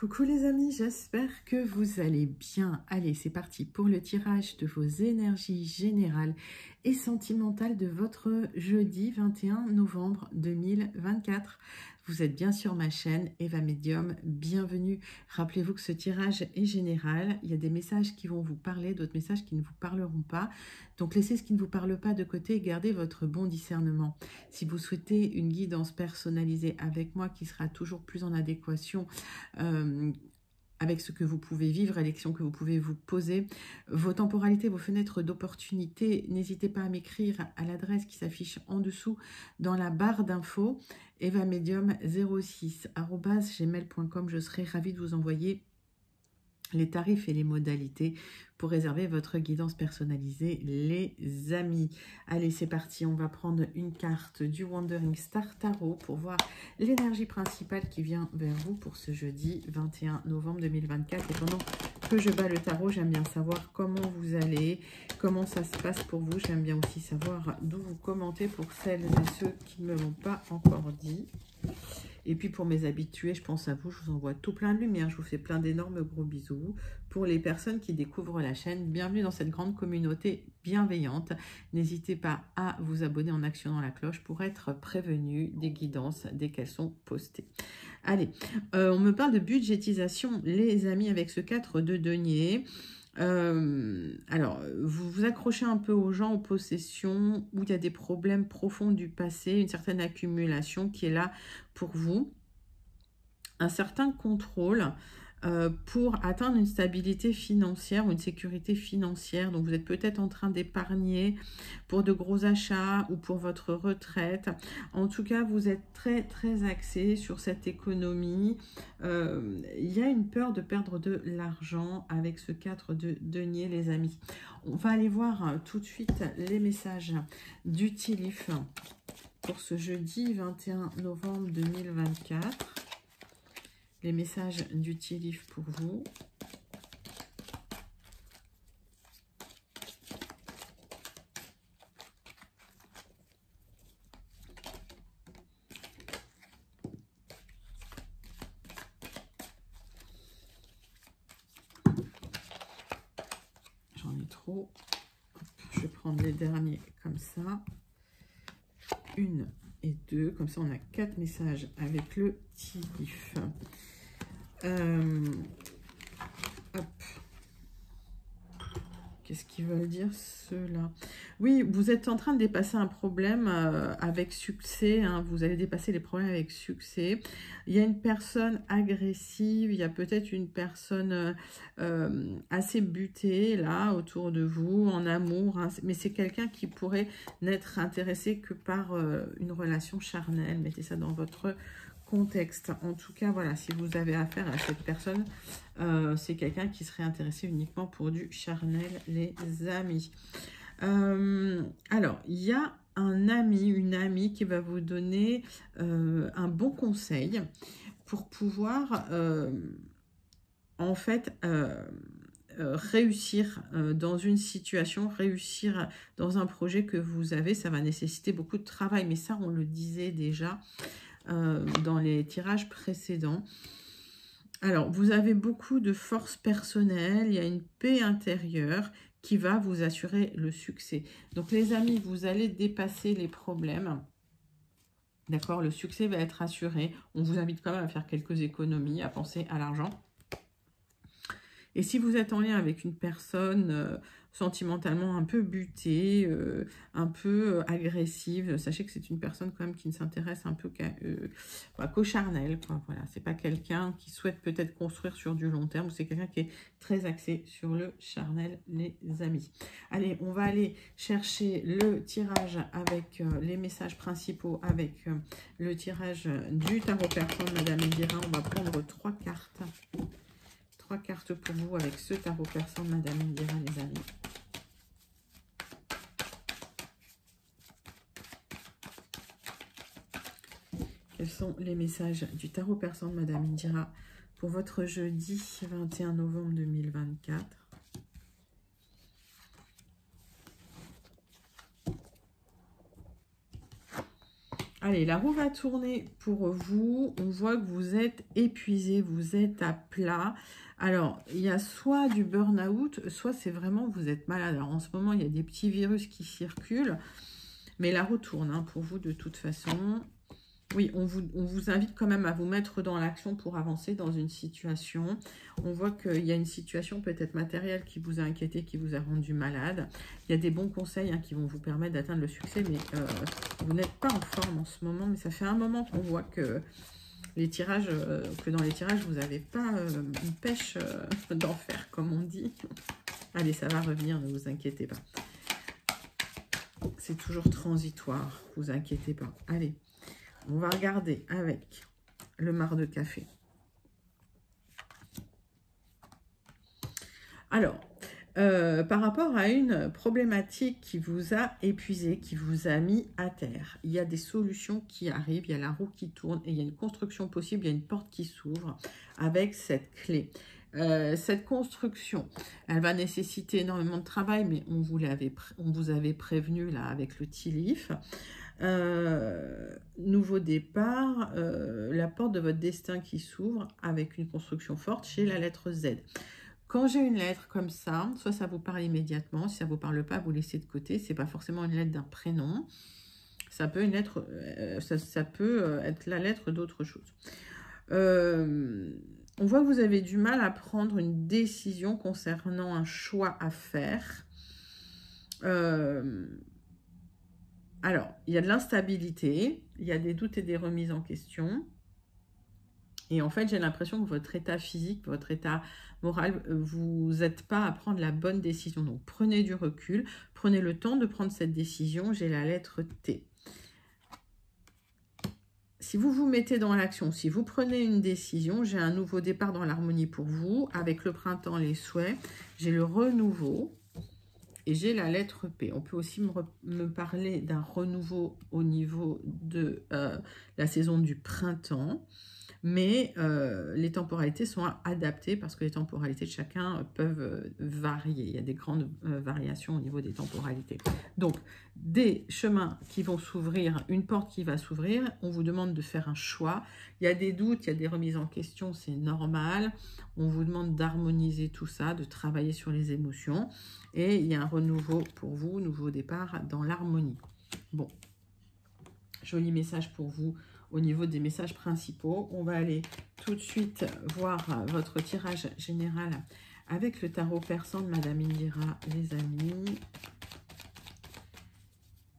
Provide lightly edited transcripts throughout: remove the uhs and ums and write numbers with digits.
Coucou les amis, j'espère que vous allez bien. Allez, c'est parti pour le tirage de vos énergies générales et sentimentales de votre jeudi 21 novembre 2024. Vous êtes bien sur ma chaîne Eva Medium, bienvenue. Rappelez-vous que ce tirage est général. Il y a des messages qui vont vous parler, d'autres messages qui ne vous parleront pas. Donc laissez ce qui ne vous parle pas de côté et gardez votre bon discernement. Si vous souhaitez une guidance personnalisée avec moi qui sera toujours plus en adéquation avec ce que vous pouvez vivre, l'élection que vous pouvez vous poser, vos temporalités, vos fenêtres d'opportunité, n'hésitez pas à m'écrire à l'adresse qui s'affiche en dessous dans la barre d'infos, evamedium06@gmail.com. Je serai ravie de vous envoyer les tarifs et les modalités pour réserver votre guidance personnalisée, les amis. Allez, c'est parti, on va prendre une carte du Wandering Star Tarot pour voir l'énergie principale qui vient vers vous pour ce jeudi 21 novembre 2024. Et pendant que je bats le tarot, j'aime bien savoir comment vous allez, comment ça se passe pour vous. J'aime bien aussi savoir d'où vous commentez pour celles et ceux qui ne me l'ont pas encore dit. Et puis pour mes habitués, je pense à vous, je vous envoie tout plein de lumière, je vous fais plein d'énormes gros bisous. Pour les personnes qui découvrent la chaîne, bienvenue dans cette grande communauté bienveillante. N'hésitez pas à vous abonner en actionnant la cloche pour être prévenu des guidances dès qu'elles sont postées. Allez, on me parle de budgétisation, les amis, avec ce 4 de denier. Alors, vous vous accrochez un peu aux gens, aux possessions, où il y a des problèmes profonds du passé, une certaine accumulation qui est là pour vous, un certain contrôle pour atteindre une stabilité financière ou une sécurité financière. Donc, vous êtes peut-être en train d'épargner pour de gros achats ou pour votre retraite. En tout cas, vous êtes très, très axé sur cette économie. Il y a une peur de perdre de l'argent avec ce 4 de denier, les amis. On va aller voir tout de suite les messages du Tilif pour ce jeudi 21 novembre 2024. Les messages du Tilif pour vous. J'en ai trop. Je vais prendre les derniers comme ça. 1 et 2. Comme ça, on a 4 messages avec le Tilif. Hop. Qu'est-ce qu'ils veulent dire ceux-là? Oui, vous êtes en train de dépasser un problème avec succès. Hein, vous allez dépasser les problèmes avec succès. Il y a une personne agressive. Il y a peut-être une personne assez butée là autour de vous en amour. Hein, mais c'est quelqu'un qui pourrait n'être intéressé que par une relation charnelle. Mettez ça dans votre contexte. En tout cas, voilà, si vous avez affaire à cette personne, c'est quelqu'un qui serait intéressé uniquement pour du charnel, les amis. Alors, il y a un ami, une amie qui va vous donner un bon conseil pour pouvoir, en fait, réussir dans une situation, réussir dans un projet que vous avez. Ça va nécessiter beaucoup de travail, mais ça, on le disait déjà dans les tirages précédents. Alors, vous avez beaucoup de force personnelle, il y a une paix intérieure qui va vous assurer le succès. Donc, les amis, vous allez dépasser les problèmes. D'accord, le succès va être assuré. On vous invite quand même à faire quelques économies, à penser à l'argent. Et si vous êtes en lien avec une personne sentimentalement un peu butée, un peu agressive, sachez que c'est une personne quand même qui ne s'intéresse un peu qu'au charnel. Voilà, c'est pas quelqu'un qui souhaite peut-être construire sur du long terme, c'est quelqu'un qui est très axé sur le charnel, les amis. Allez, on va aller chercher le tirage avec les messages principaux, avec le tirage du tarot personne, Madame Indira. On va prendre 3 cartes. 3 cartes pour vous avec ce tarot personne, Madame Indira, les amis. Quels sont les messages du tarot personne, Madame Indira, pour votre jeudi 21 novembre 2024? Allez, la roue va tourner pour vous. On voit que vous êtes épuisé, vous êtes à plat. Alors, il y a soit du burn-out, soit c'est vraiment vous êtes malade. Alors, en ce moment, il y a des petits virus qui circulent. Mais la roue tourne hein, pour vous de toute façon. Oui, on vous invite quand même à vous mettre dans l'action pour avancer dans une situation. On voit qu'il y a une situation peut-être matérielle qui vous a inquiété, qui vous a rendu malade. Il y a des bons conseils hein, qui vont vous permettre d'atteindre le succès, mais vous n'êtes pas en forme en ce moment. Mais ça fait un moment qu'on voit que les tirages, dans les tirages, vous n'avez pas une pêche d'enfer, comme on dit. Allez, ça va revenir, ne vous inquiétez pas. C'est toujours transitoire, vous inquiétez pas. Allez. On va regarder avec le marc de café. Alors, par rapport à une problématique qui vous a épuisé, qui vous a mis à terre, il y a des solutions qui arrivent, il y a la roue qui tourne et il y a une construction possible, il y a une porte qui s'ouvre avec cette clé. Cette construction, elle va nécessiter énormément de travail, mais on vous avait prévenu là avec le Tilif. Nouveau départ, la porte de votre destin qui s'ouvre avec une construction forte chez la lettre Z. Quand j'ai une lettre comme ça, soit ça vous parle immédiatement, si ça ne vous parle pas, vous laissez de côté. C'est pas forcément une lettre d'un prénom. Ça peut, ça peut être la lettre d'autre chose. On voit que vous avez du mal à prendre une décision concernant un choix à faire. Alors, il y a de l'instabilité, il y a des doutes et des remises en question. Et en fait, j'ai l'impression que votre état physique, votre état moral, vous n'êtes pas à prendre la bonne décision. Donc, prenez du recul, prenez le temps de prendre cette décision. J'ai la lettre T. Si vous vous mettez dans l'action, si vous prenez une décision, j'ai un nouveau départ dans l'harmonie pour vous. Avec le printemps, les souhaits, j'ai le renouveau. Et j'ai la lettre P. On peut aussi me parler d'un renouveau au niveau de la saison du printemps. Mais les temporalités sont adaptées parce que les temporalités de chacun peuvent varier. Il y a des grandes variations au niveau des temporalités. Donc, des chemins qui vont s'ouvrir, une porte qui va s'ouvrir. On vous demande de faire un choix. Il y a des doutes, il y a des remises en question, c'est normal. On vous demande d'harmoniser tout ça, de travailler sur les émotions. Et il y a un renouveau pour vous, nouveau départ dans l'harmonie. Bon, joli message pour vous au niveau des messages principaux. On va aller tout de suite voir votre tirage général avec le tarot persan de Madame Indira, les amis.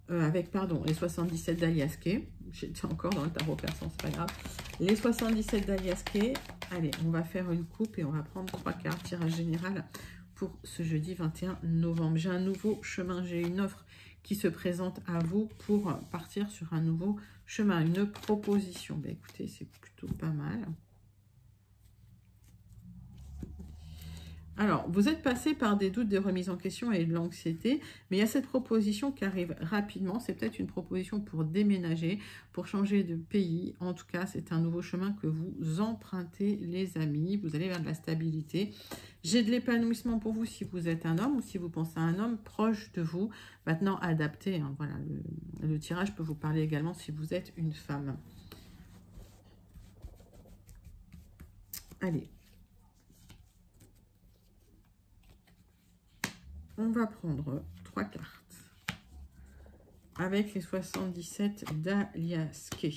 Les 77 d'Alias Kay. J'étais encore dans le tarot persan, c'est pas grave. Les 77 d'Alias Kay. Allez, on va faire une coupe et on va prendre 3 cartes. Tirage général pour ce jeudi 21 novembre. J'ai un nouveau chemin, j'ai une offre qui se présente à vous pour partir sur un nouveau chemin, une proposition. Ben, écoutez, c'est plutôt pas mal. Alors, vous êtes passé par des doutes, des remises en question et de l'anxiété, mais il y a cette proposition qui arrive rapidement. C'est peut-être une proposition pour déménager, pour changer de pays. En tout cas, c'est un nouveau chemin que vous empruntez, les amis. Vous allez vers de la stabilité. J'ai de l'épanouissement pour vous si vous êtes un homme ou si vous pensez à un homme proche de vous. Maintenant, adapté. Hein, voilà, le tirage peut vous parler également si vous êtes une femme. Allez. On va prendre 3 cartes avec les 77 d'Alias Kay.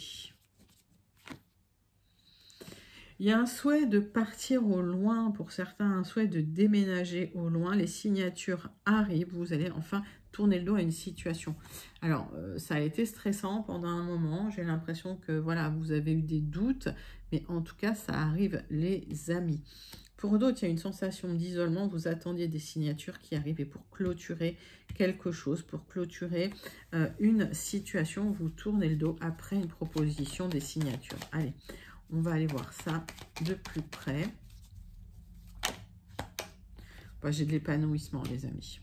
Il y a un souhait de partir au loin, pour certains, un souhait de déménager au loin. Les signatures arrivent, vous allez enfin tourner le dos à une situation. Alors, ça a été stressant pendant un moment. J'ai l'impression que voilà, vous avez eu des doutes, mais en tout cas, ça arrive, les amis. Pour d'autres, il y a une sensation d'isolement. Vous attendiez des signatures qui arrivent et pour clôturer quelque chose, pour clôturer une situation, vous tournez le dos après une proposition des signatures. Allez, on va aller voir ça de plus près. Bah, j'ai de l'épanouissement, les amis.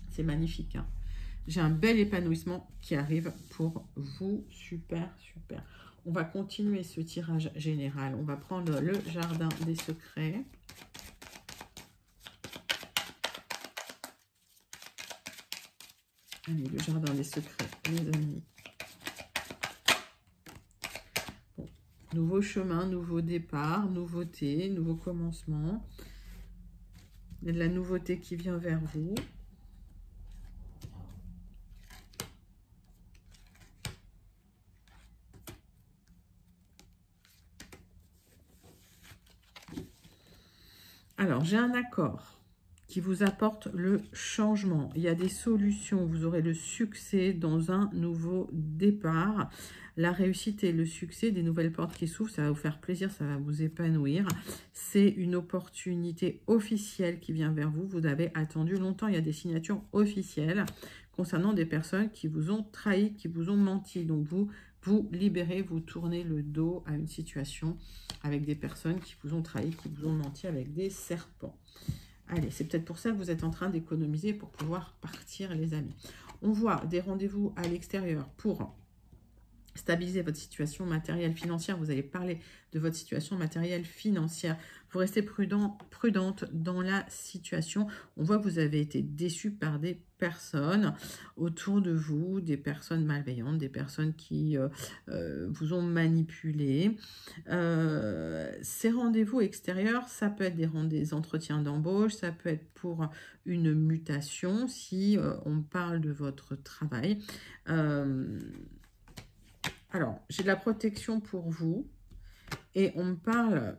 C'est magnifique. Hein. J'ai un bel épanouissement qui arrive pour vous. Super, super. On va continuer ce tirage général. On va prendre le jardin des secrets. Allez, le jardin des secrets, les amis. Nouveau chemin, nouveau départ, nouveauté, nouveau commencement. Il y a de la nouveauté qui vient vers vous. Alors, j'ai un accord qui vous apporte le changement. Il y a des solutions. Vous aurez le succès dans un nouveau départ. La réussite et le succès, des nouvelles portes qui s'ouvrent, ça va vous faire plaisir, ça va vous épanouir. C'est une opportunité officielle qui vient vers vous. Vous avez attendu longtemps. Il y a des signatures officielles concernant des personnes qui vous ont trahi, qui vous ont menti. Donc, vous libérez, vous tournez le dos à une situation avec des personnes qui vous ont trahi, qui vous ont menti, avec des serpents. Allez, c'est peut-être pour ça que vous êtes en train d'économiser pour pouvoir partir, les amis. On voit des rendez-vous à l'extérieur pour stabiliser votre situation matérielle financière. Vous allez parler de votre situation matérielle financière. Vous restez prudente dans la situation. On voit que vous avez été déçu par des personnes autour de vous, des personnes malveillantes, des personnes qui vous ont manipulé. Ces rendez-vous extérieurs, ça peut être des entretiens d'embauche, ça peut être pour une mutation si on parle de votre travail. Alors, j'ai de la protection pour vous et on me parle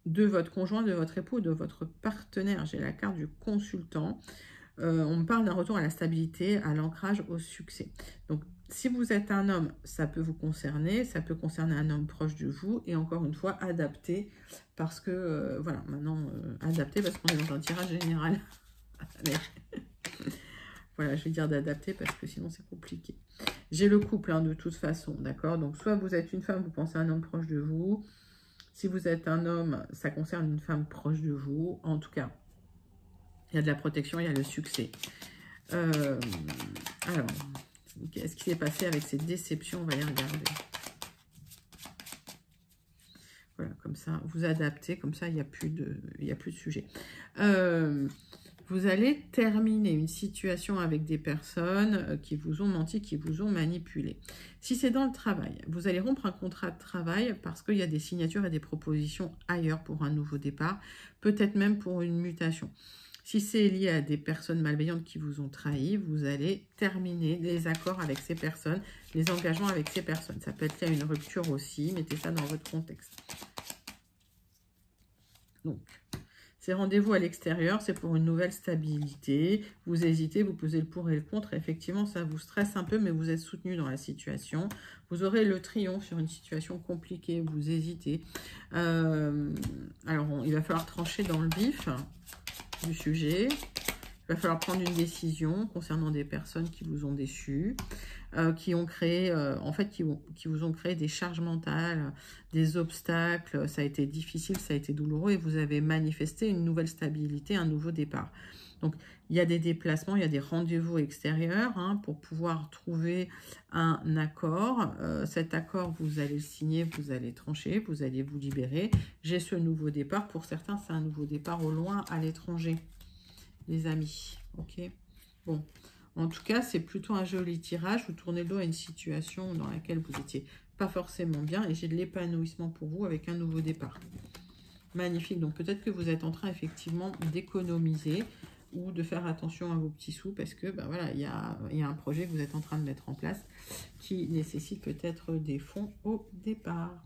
de votre conjoint, de votre époux, de votre partenaire. J'ai la carte du consultant. On me parle d'un retour à la stabilité, à l'ancrage, au succès. Donc, si vous êtes un homme, ça peut vous concerner. Ça peut concerner un homme proche de vous. Et encore une fois, adapté. Parce que, voilà, maintenant, adapté parce qu'on est dans un tirage général. Voilà, je vais dire d'adapter parce que sinon c'est compliqué. J'ai le couple, hein, de toute façon, d'accord? Donc, soit vous êtes une femme, vous pensez à un homme proche de vous. Si vous êtes un homme, ça concerne une femme proche de vous. En tout cas, il y a de la protection, il y a le succès. Alors, qu'est-ce qui s'est passé avec ces déceptions? On va y regarder. Voilà, comme ça, vous adaptez, comme ça, il n'y a plus de sujet. Vous allez terminer une situation avec des personnes qui vous ont menti, qui vous ont manipulé. Si c'est dans le travail, vous allez rompre un contrat de travail parce qu'il y a des signatures et des propositions ailleurs pour un nouveau départ, peut-être même pour une mutation. Si c'est lié à des personnes malveillantes qui vous ont trahi, vous allez terminer les accords avec ces personnes, les engagements avec ces personnes. Ça peut être lié à une rupture aussi, mettez ça dans votre contexte. Donc, ces rendez-vous à l'extérieur, c'est pour une nouvelle stabilité. Vous hésitez, vous pesez le pour et le contre. Effectivement, ça vous stresse un peu, mais vous êtes soutenu dans la situation. Vous aurez le triomphe sur une situation compliquée. Vous hésitez. Alors, il va falloir trancher dans le vif du sujet. Il va falloir prendre une décision concernant des personnes qui vous ont déçu, qui ont créé, en fait, qui vous ont créé des charges mentales, des obstacles. Ça a été difficile, ça a été douloureux et vous avez manifesté une nouvelle stabilité, un nouveau départ. Donc, il y a des déplacements, il y a des rendez-vous extérieurs, hein, pour pouvoir trouver un accord. Cet accord, vous allez le signer, vous allez trancher, vous allez vous libérer. J'ai ce nouveau départ. Pour certains, c'est un nouveau départ au loin, à l'étranger, les amis. Ok. Bon. En tout cas, c'est plutôt un joli tirage. Vous tournez le dos à une situation dans laquelle vous n'étiez pas forcément bien. Et j'ai de l'épanouissement pour vous avec un nouveau départ. Magnifique. Donc, peut-être que vous êtes en train, effectivement, d'économiser ou de faire attention à vos petits sous parce que, ben voilà, il y a un projet que vous êtes en train de mettre en place qui nécessite peut-être des fonds au départ.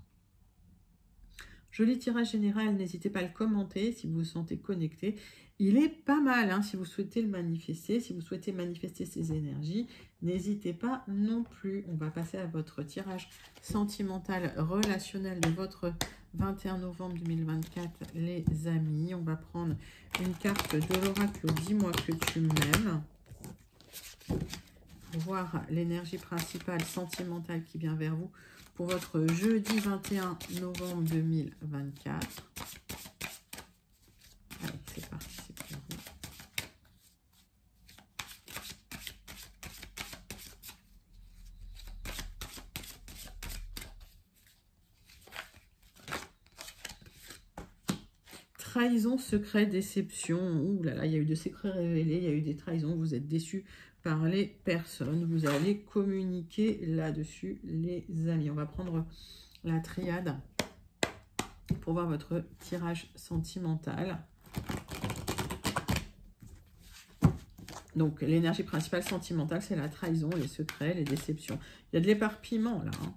Joli tirage général. N'hésitez pas à le commenter si vous vous sentez connecté. Il est pas mal, hein, si vous souhaitez le manifester, si vous souhaitez manifester ces énergies, n'hésitez pas non plus. On va passer à votre tirage sentimental relationnel de votre 21 novembre 2024, les amis. On va prendre une carte de l'oracle « Dis-moi que tu m'aimes » pour voir l'énergie principale sentimentale qui vient vers vous pour votre jeudi 21 novembre 2024. Allez, c'est parti. Trahison, secret, déception. Ouh là là, il y a eu des secrets révélés, il y a eu des trahisons, vous êtes déçus par les personnes. Vous allez communiquer là-dessus, les amis. On va prendre la triade pour voir votre tirage sentimental. Donc, l'énergie principale sentimentale, c'est la trahison, les secrets, les déceptions. Il y a de l'éparpillement, là. Hein.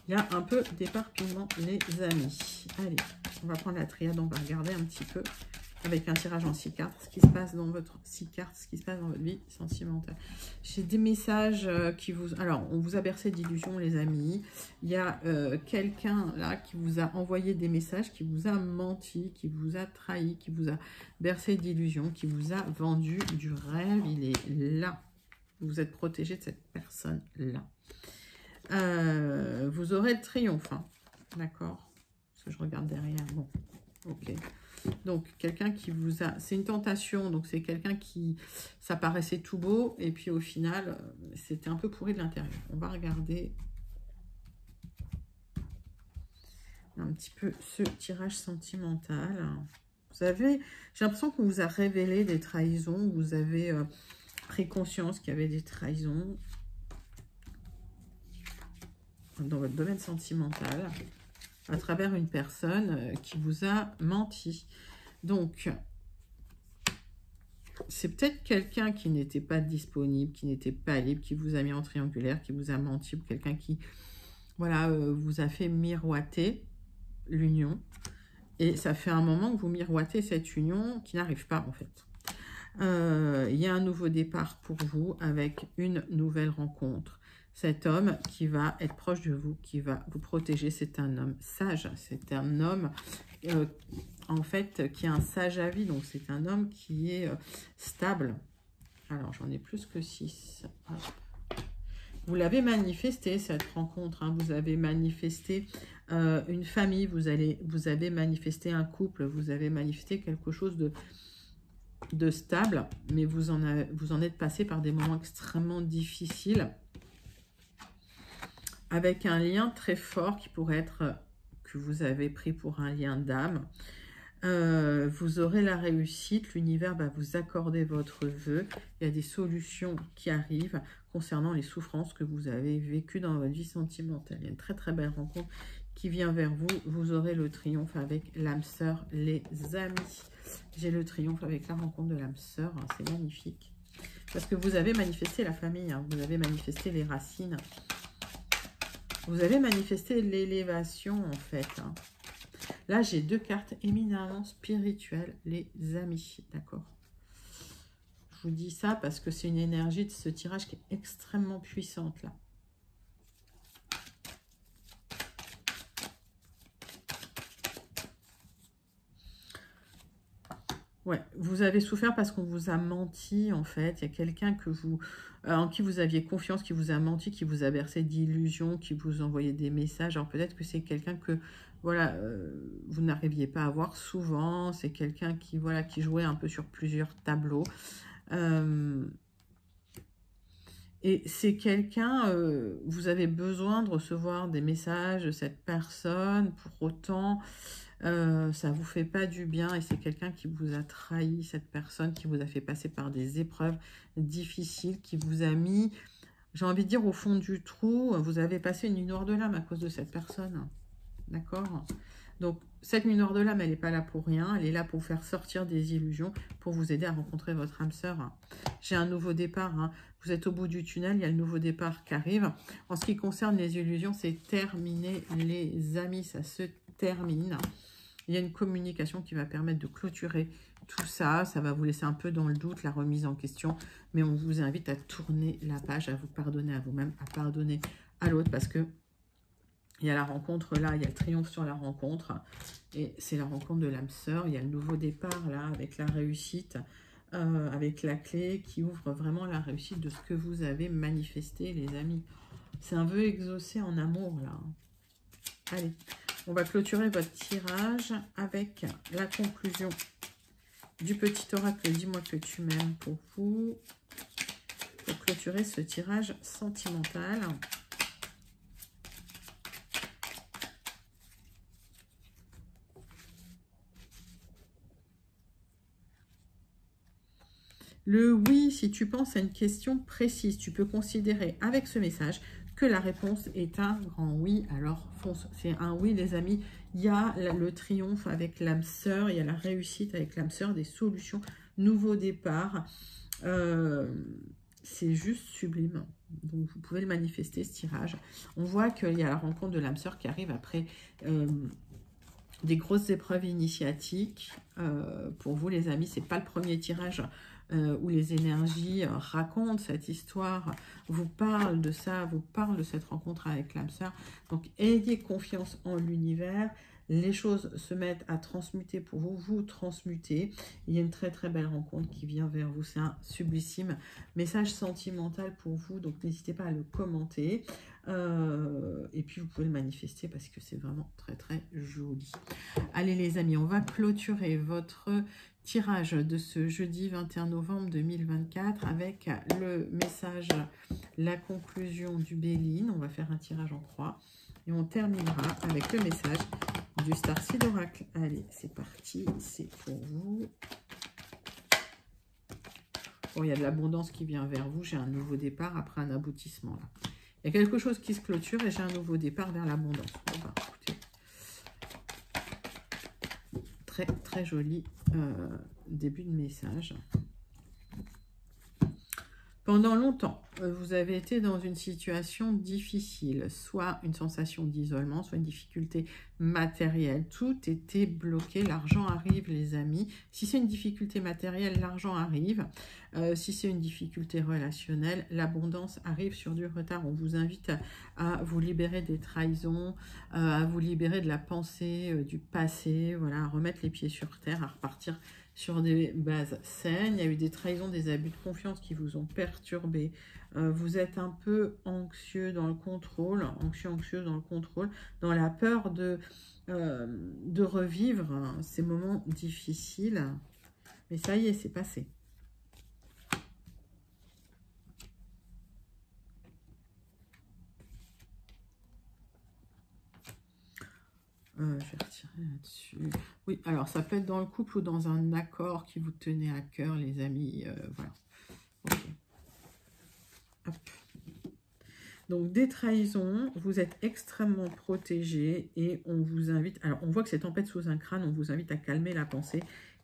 Il y a un peu d'éparpillement, les amis. Allez, on va prendre la triade, on va regarder un petit peu avec un tirage en 6 cartes, ce qui se passe dans votre 6 cartes, ce qui se passe dans votre vie sentimentale. J'ai des messages qui vous... Alors, on vous a bercé d'illusions, les amis. Il y a quelqu'un là qui vous a envoyé des messages, qui vous a menti, qui vous a trahi, qui vous a bercé d'illusions, qui vous a vendu du rêve. Il est là. Vous êtes protégé de cette personne-là. Vous aurez le triomphe, hein. D'accord? Parce que je regarde derrière. Bon, ok. Donc, quelqu'un qui vous a... C'est une tentation, donc c'est quelqu'un qui... Ça paraissait tout beau, et puis au final, c'était un peu pourri de l'intérieur. On va regarder un petit peu ce tirage sentimental. Vous avez... J'ai l'impression qu'on vous a révélé des trahisons, vous avez pris conscience qu'il y avait des trahisons dans votre domaine sentimental, à travers une personne qui vous a menti. Donc, c'est peut-être quelqu'un qui n'était pas disponible, qui n'était pas libre, qui vous a mis en triangulaire, qui vous a menti, ou quelqu'un qui, voilà, vous a fait miroiter l'union. Et ça fait un moment que vous miroitez cette union qui n'arrive pas, en fait. Il y a un nouveau départ pour vous avec une nouvelle rencontre. Cet homme qui va être proche de vous, qui va vous protéger, c'est un homme sage, c'est un homme en fait qui est un sage à vie, donc c'est un homme qui est stable. Alors j'en ai plus que 6. Vous l'avez manifesté cette rencontre, hein. Vous avez manifesté une famille, vous avez manifesté un couple, vous avez manifesté quelque chose de stable, mais vous en êtes passé par des moments extrêmement difficiles, avec un lien très fort qui pourrait être que vous avez pris pour un lien d'âme. Vous aurez la réussite, l'univers va vous accorder votre vœu. Il y a des solutions qui arrivent concernant les souffrances que vous avez vécues dans votre vie sentimentale. Il y a une très très belle rencontre qui vient vers vous. Vous aurez le triomphe avec l'âme sœur, les amis. J'ai le triomphe avec la rencontre de l'âme sœur, hein, c'est magnifique. Parce que vous avez manifesté la famille, hein, vous avez manifesté les racines. Vous avez manifesté l'élévation, en fait. Hein. Là, j'ai 2 cartes éminemment spirituelles, les amis. D'accord? Je vous dis ça parce que c'est une énergie de ce tirage qui est extrêmement puissante, là. Ouais, vous avez souffert parce qu'on vous a menti, en fait. Il y a quelqu'un en qui vous aviez confiance, qui vous a menti, qui vous a versé d'illusions, qui vous envoyait des messages. Alors peut-être que c'est quelqu'un que, voilà, vous n'arriviez pas à voir souvent. C'est quelqu'un qui, voilà, qui jouait un peu sur plusieurs tableaux. Et c'est quelqu'un, vous avez besoin de recevoir des messages de cette personne. Pour autant, ça vous fait pas du bien et c'est quelqu'un qui vous a trahi, cette personne qui vous a fait passer par des épreuves difficiles, qui vous a mis, j'ai envie de dire, au fond du trou. Vous avez passé une nuit noire de l'âme à cause de cette personne. D'accord? Donc, cette nuit noire de l'âme, elle n'est pas là pour rien. Elle est là pour vous faire sortir des illusions, pour vous aider à rencontrer votre âme sœur. J'ai un nouveau départ. Hein. Vous êtes au bout du tunnel, il y a le nouveau départ qui arrive. En ce qui concerne les illusions, c'est terminé, les amis. Ça se termine. Il y a une communication qui va permettre de clôturer tout ça. Ça va vous laisser un peu dans le doute, la remise en question. Mais on vous invite à tourner la page, à vous pardonner à vous-même, à pardonner à l'autre. Parce que il y a la rencontre là, il y a le triomphe sur la rencontre. Et c'est la rencontre de l'âme sœur. Il y a le nouveau départ là, avec la réussite, avec la clé qui ouvre vraiment la réussite de ce que vous avez manifesté, les amis. C'est un vœu exaucé en amour là. Allez. On va clôturer votre tirage avec la conclusion du petit oracle. Dis-moi que tu m'aimes pour vous. Pour clôturer ce tirage sentimental. Le oui, si tu penses à une question précise, tu peux considérer avec ce message que la réponse est un grand oui, alors fonce. C'est un oui, les amis. Il y a le triomphe avec l'âme sœur, il y a la réussite avec l'âme sœur, des solutions, nouveau départ. C'est juste sublime. Donc, vous pouvez le manifester, ce tirage. On voit qu'il y a la rencontre de l'âme sœur qui arrive après des grosses épreuves initiatiques. Pour vous, les amis, c'est pas le premier tirage où les énergies racontent cette histoire, vous parlent de ça, vous parlent de cette rencontre avec l'âme sœur. Donc, ayez confiance en l'univers. Les choses se mettent à transmuter pour vous, vous transmutez. Il y a une très très belle rencontre qui vient vers vous. C'est un sublissime message sentimental pour vous, donc n'hésitez pas à le commenter. Et puis vous pouvez le manifester parce que c'est vraiment très très joli. Allez les amis, on va clôturer votre tirage de ce jeudi 21 novembre 2024 avec le message, la conclusion du Béline. On va faire un tirage en croix et on terminera avec le message du Starseed Oracle. Allez, c'est parti, c'est pour vous. Bon, il y a de l'abondance qui vient vers vous. J'ai un nouveau départ après un aboutissement là. Il y a quelque chose qui se clôture et j'ai un nouveau départ vers l'abondance. Bon, bah, écoutez, très très joli début de message. Pendant longtemps, vous avez été dans une situation difficile, soit une sensation d'isolement, soit une difficulté matérielle. Tout était bloqué, l'argent arrive les amis. Si c'est une difficulté matérielle, l'argent arrive. Si c'est une difficulté relationnelle, l'abondance arrive sur du retard. On vous invite à vous libérer des trahisons, à vous libérer de la pensée du passé, voilà, à remettre les pieds sur terre, à repartir sur des bases saines. Il y a eu des trahisons, des abus de confiance qui vous ont perturbé. Vous êtes un peu anxieux dans le contrôle, anxieux dans le contrôle, dans la peur de revivre ces moments difficiles. Mais ça y est, c'est passé. Je vais retirer là-dessus. Oui, alors ça peut être dans le couple ou dans un accord qui vous tenait à cœur, les amis. Voilà. Okay. Hop. Donc, des trahisons, vous êtes extrêmement protégés et on vous invite... Alors, on voit que c'est tempête sous un crâne, on vous invite à calmer la pensée,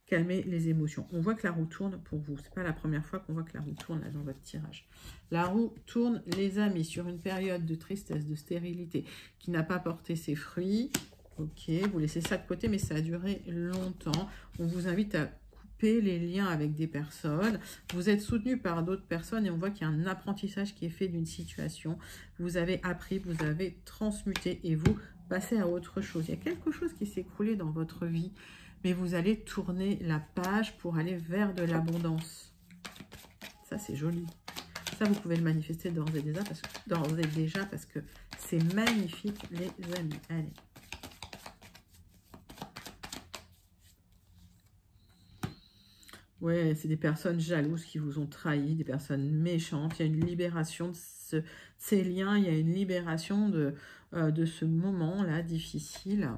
calmer les émotions. On voit que la roue tourne pour vous. C'est pas la première fois qu'on voit que la roue tourne là, dans votre tirage. La roue tourne, les amis, sur une période de tristesse, de stérilité qui n'a pas porté ses fruits. Ok, vous laissez ça de côté, mais ça a duré longtemps. On vous invite à couper les liens avec des personnes. Vous êtes soutenu par d'autres personnes et on voit qu'il y a un apprentissage qui est fait d'une situation. Vous avez appris, vous avez transmuté et vous passez à autre chose. Il y a quelque chose qui s'est écroulé dans votre vie, mais vous allez tourner la page pour aller vers de l'abondance. Ça, c'est joli. Ça, vous pouvez le manifester d'ores et déjà parce que c'est magnifique, les amis. Allez. Ouais, c'est des personnes jalouses qui vous ont trahi, des personnes méchantes. Il y a une libération de ces liens, il y a une libération de ce moment-là difficile.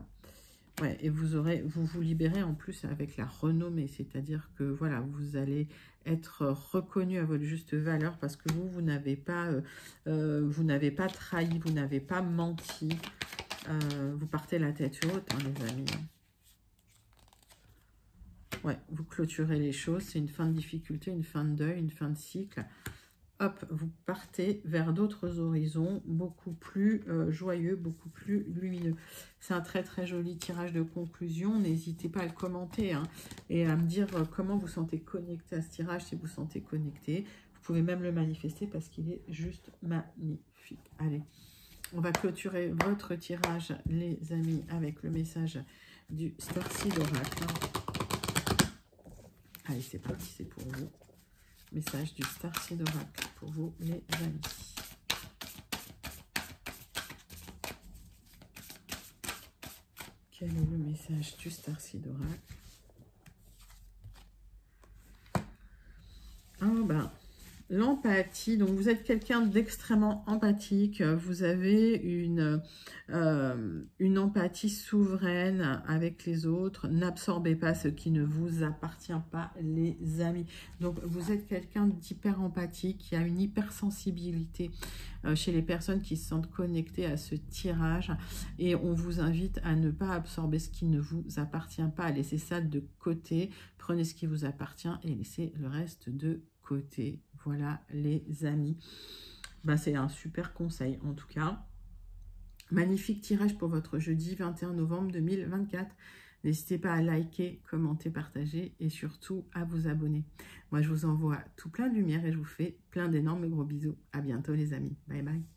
Ouais, et vous vous libérez en plus avec la renommée, c'est-à-dire que voilà, vous allez être reconnu à votre juste valeur parce que vous n'avez pas trahi, vous n'avez pas menti. Vous partez la tête haute, hein, les amis. Ouais, vous clôturez les choses, c'est une fin de difficulté, une fin de deuil, une fin de cycle. Hop, vous partez vers d'autres horizons, beaucoup plus joyeux, beaucoup plus lumineux. C'est un très très joli tirage de conclusion. N'hésitez pas à le commenter hein, et à me dire comment vous sentez connecté à ce tirage, si vous sentez connecté. Vous pouvez même le manifester parce qu'il est juste magnifique. Allez, on va clôturer votre tirage, les amis, avec le message du Starseed Oracle. Allez, c'est parti, c'est pour vous. Message du Starseed Oracle pour vous, les amis. Quel est le message du Starseed Oracle? Oh ben, L'empathie, donc vous êtes quelqu'un d'extrêmement empathique, vous avez une empathie souveraine avec les autres, n'absorbez pas ce qui ne vous appartient pas les amis. Donc vous êtes quelqu'un d'hyper empathique, qui a une hypersensibilité chez les personnes qui se sentent connectées à ce tirage, et on vous invite à ne pas absorber ce qui ne vous appartient pas, à laisser ça de côté, prenez ce qui vous appartient et laissez le reste de côté. Voilà les amis, ben, c'est un super conseil en tout cas. Magnifique tirage pour votre jeudi 21 novembre 2024. N'hésitez pas à liker, commenter, partager et surtout à vous abonner. Moi je vous envoie tout plein de lumière et je vous fais plein d'énormes gros bisous. À bientôt les amis. Bye bye.